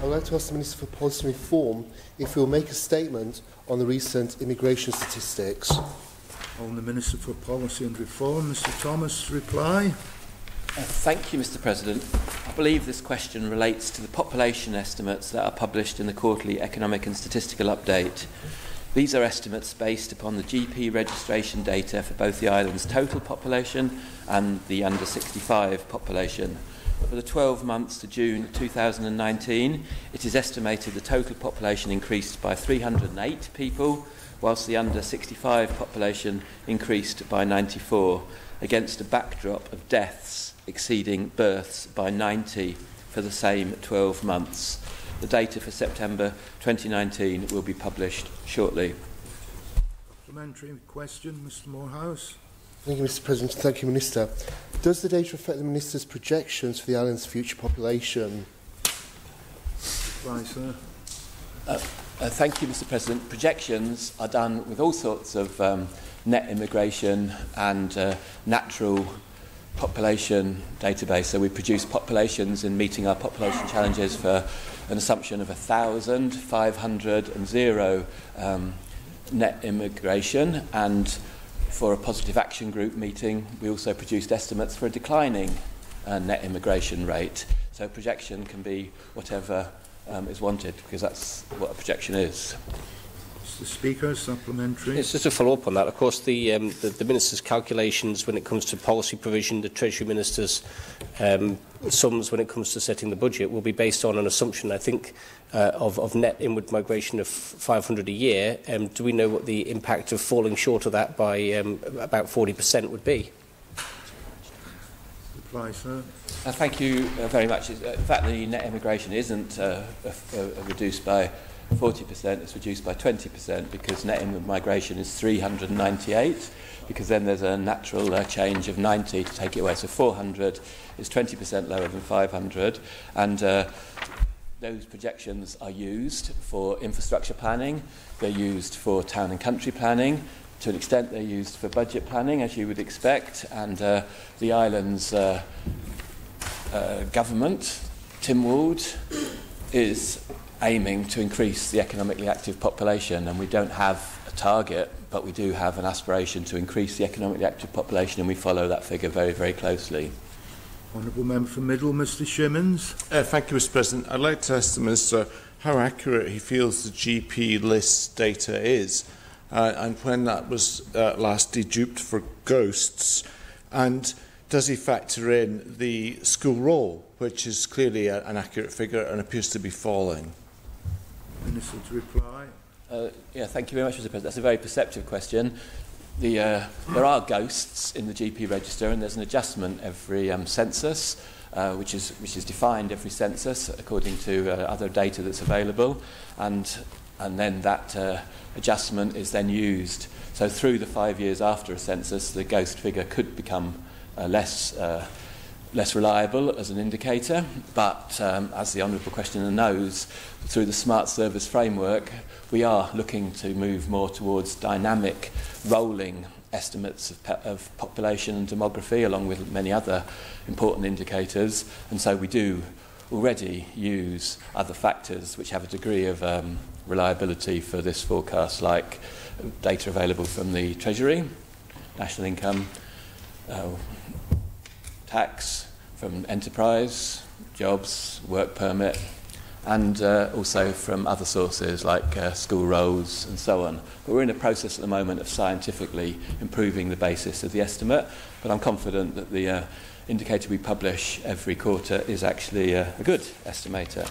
would like to ask the Minister for Policy and Reform if he will make a statement on the recent immigration statistics. On the Minister for Policy and Reform, Mr Thomas, reply. Thank you, Mr President. I believe this question relates to the population estimates that are published in the quarterly Economic and Statistical Update. These are estimates based upon the GP registration data for both the island's total population and the under 65 population. For the 12 months to June 2019, it is estimated the total population increased by 308 people, whilst the under 65 population increased by 94, against a backdrop of deaths exceeding births by 90 for the same 12 months. The data for September 2019 will be published shortly. Supplementary question, Mr Moorhouse. Thank you, Mr President. Thank you, Minister. Does the data reflect the Minister's projections for the island's future population? Reply, sir. Thank you, Mr President. Projections are done with all sorts of net immigration and natural population database. So we produce populations in meeting our population challenges for an assumption of 1,000, 500 and 0 net immigration, and for a positive action group meeting we also produced estimates for a declining net immigration rate. So projection can be whatever is wanted, because that's what a projection is. Mr Speaker, supplementary. It's just to follow up on that. Of course, the Minister's calculations when it comes to policy provision, the Treasury Minister's sums when it comes to setting the budget will be based on an assumption, I think, of net inward migration of 500 a year. Do we know what the impact of falling short of that by about 40% would be? Reply, sir. Thank you very much. In fact, the net immigration isn't reduced by 40%, it's reduced by 20%, because net inward migration is 398, because then there's a natural change of 90 to take it away. So 400 is 20% lower than 500, and those projections are used for infrastructure planning, they're used for town and country planning, to an extent they're used for budget planning, as you would expect, and the island's government, Tynwald, is aiming to increase the economically active population, and we don't have a target, but we do have an aspiration to increase the economically active population, and we follow that figure very, very closely. Honourable Member for Middle, Mr Shimmons. Thank you, Mr President. I'd like to ask the Minister how accurate he feels the GP list data is, and when that was last deduped for ghosts, and does he factor in the school roll, which is clearly an accurate figure and appears to be falling? Minister to reply. Thank you very much, Mr President. That's a very perceptive question. There are ghosts in the GP register, and there's an adjustment every census, which is defined every census according to other data that's available, and then that adjustment is then used. So through the 5 years after a census, the ghost figure could become less reliable as an indicator, but as the Honourable Questioner knows, through the Smart Service Framework we are looking to move more towards dynamic rolling estimates of population and demography, along with many other important indicators, and so we do already use other factors which have a degree of reliability for this forecast, like data available from the Treasury, national income, tax, from enterprise, jobs, work permit, and also from other sources like school rolls and so on. But we're in a process at the moment of scientifically improving the basis of the estimate, but I'm confident that the indicator we publish every quarter is actually a good estimator.